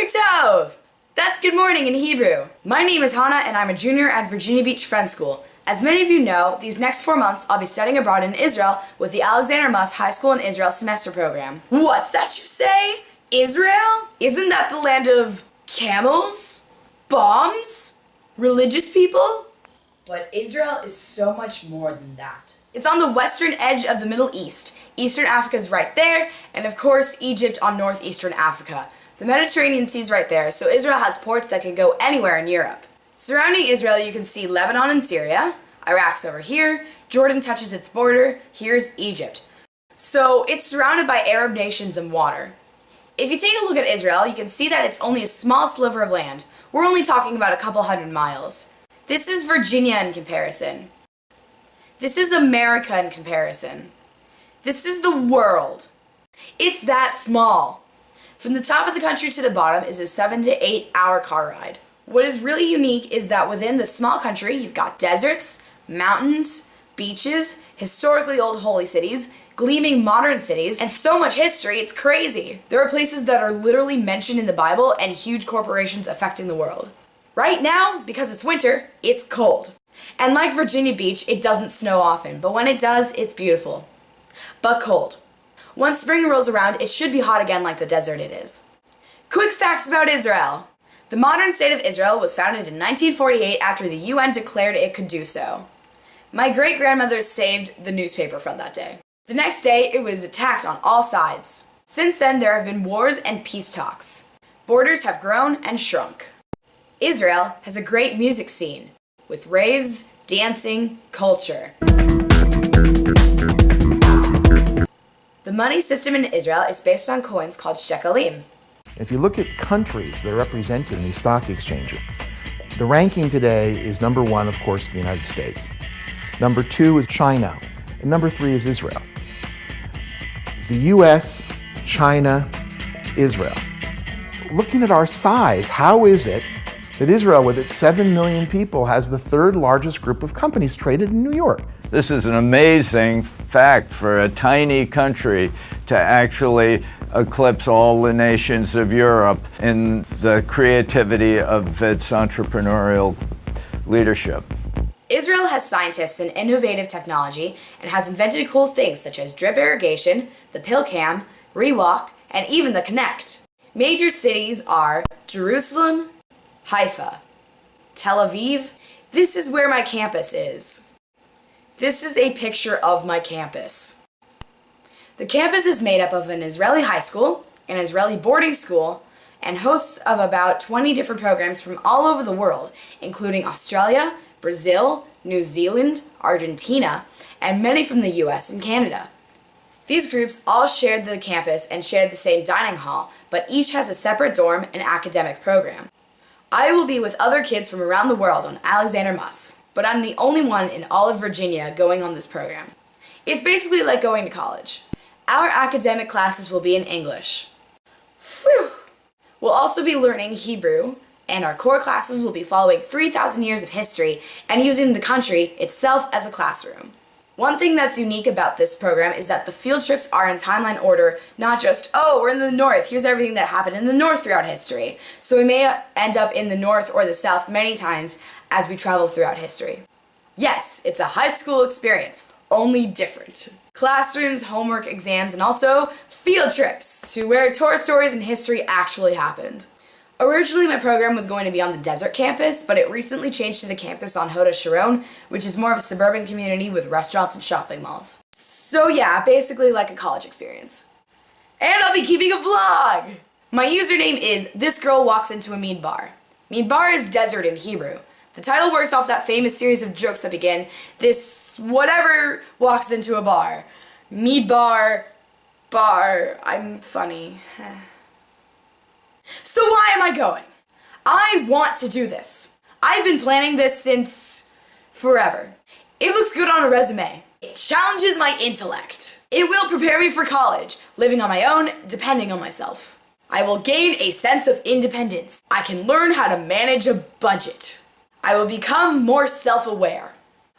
Tov! That's good morning in Hebrew. My name is Hannah and I'm a junior at Virginia Beach Friends School. As many of you know, these next 4 months I'll be studying abroad in Israel with the Alexander Muss High School in Israel semester program. What's that you say? Israel? Isn't that the land of camels? Bombs? Religious people? But Israel is so much more than that. It's on the western edge of the Middle East. Eastern Africa is right there, and of course Egypt on northeastern Africa. The Mediterranean Sea is right there, so Israel has ports that can go anywhere in Europe. Surrounding Israel, you can see Lebanon and Syria. Iraq's over here. Jordan touches its border. Here's Egypt. So it's surrounded by Arab nations and water. If you take a look at Israel, you can see that it's only a small sliver of land. We're only talking about a couple hundred miles. This is Virginia in comparison. This is America in comparison. This is the world. It's that small. From the top of the country to the bottom is a 7 to 8 hour car ride. What is really unique is that within this small country, you've got deserts, mountains, beaches, historically old holy cities, gleaming modern cities, and so much history, it's crazy. There are places that are literally mentioned in the Bible and huge corporations affecting the world. Right now, because it's winter, it's cold. And like Virginia Beach, it doesn't snow often, but when it does, it's beautiful. But cold. Once spring rolls around, it should be hot again like the desert it is. Quick facts about Israel. The modern state of Israel was founded in 1948 after the UN declared it could do so. My great-grandmother saved the newspaper from that day. The next day, it was attacked on all sides. Since then, there have been wars and peace talks. Borders have grown and shrunk. Israel has a great music scene, with raves, dancing, culture. The money system in Israel is based on coins called shekalim. If you look at countries that are represented in these stock exchanges, the ranking today is number 1, of course, the United States. Number 2 is China, and number 3 is Israel. The US, China, Israel. Looking at our size, how is it that Israel, with its 7 million people, has the 3rd largest group of companies traded in New York? This is an amazing fact for a tiny country to actually eclipse all the nations of Europe in the creativity of its entrepreneurial leadership. Israel has scientists and innovative technology and has invented cool things such as drip irrigation, the pill cam, Rewalk, and even the Connect. Major cities are Jerusalem, Haifa, Tel Aviv. This is where my campus is. This is a picture of my campus. The campus is made up of an Israeli high school, an Israeli boarding school, and hosts of about 20 different programs from all over the world, including Australia, Brazil, New Zealand, Argentina, and many from the US and Canada. These groups all shared the campus and shared the same dining hall, but each has a separate dorm and academic program. I will be with other kids from around the world on Alexander Muss, but I'm the only one in all of Virginia going on this program. It's basically like going to college. Our academic classes will be in English. Phew! We'll also be learning Hebrew, and our core classes will be following 3,000 years of history and using the country itself as a classroom. One thing that's unique about this program is that the field trips are in timeline order, not just, oh, we're in the north, here's everything that happened in the north throughout history. So we may end up in the north or the south many times as we travel throughout history. Yes, it's a high school experience, only different. Classrooms, homework, exams, and also field trips to where Torah stories and history actually happened. Originally, my program was going to be on the desert campus, but it recently changed to the campus on Hoda Sharon, which is more of a suburban community with restaurants and shopping malls. So yeah, basically like a college experience. And I'll be keeping a vlog! My username is This Girl Walks Into a Midbar. Midbar is desert in Hebrew. The title works off that famous series of jokes that begin, this whatever walks into a bar. Midbar, bar, I'm funny. So why am I going? I want to do this. I've been planning this since forever. It looks good on a resume. It challenges my intellect. It will prepare me for college, living on my own, depending on myself. I will gain a sense of independence. I can learn how to manage a budget. I will become more self-aware.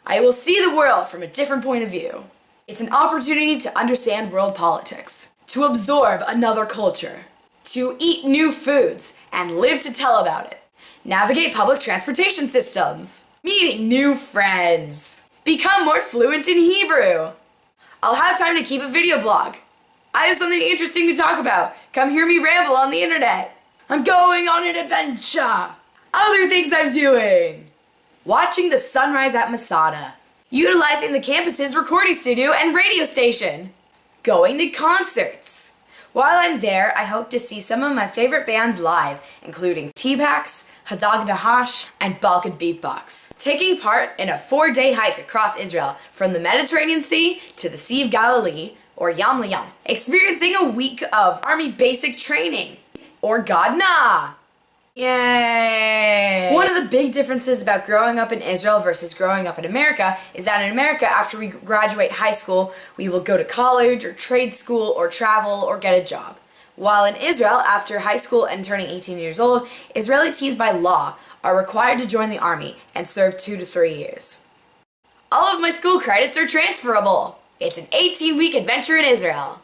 I will see the world from a different point of view. It's an opportunity to understand world politics, to absorb another culture, to eat new foods and live to tell about it. Navigate public transportation systems. Meeting new friends. Become more fluent in Hebrew. I'll have time to keep a video blog. I have something interesting to talk about. Come hear me ramble on the internet. I'm going on an adventure. Other things I'm doing. Watching the sunrise at Masada. Utilizing the campus's recording studio and radio station. Going to concerts. While I'm there, I hope to see some of my favorite bands live, including T-Pax, Hadag Nahash, and Balkan Beatbox. Taking part in a 4-day hike across Israel from the Mediterranean Sea to the Sea of Galilee, or Yam L'Yam. Experiencing a week of Army basic training, or Godna. Yay! One of the big differences about growing up in Israel versus growing up in America is that in America, after we graduate high school, we will go to college or trade school or travel or get a job. While in Israel, after high school and turning 18 years old, Israeli teens by law are required to join the army and serve 2 to 3 years. All of my school credits are transferable. It's an 18-week adventure in Israel.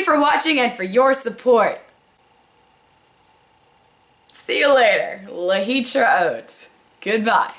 For watching and for your support. See you later. Lahitraot. Goodbye.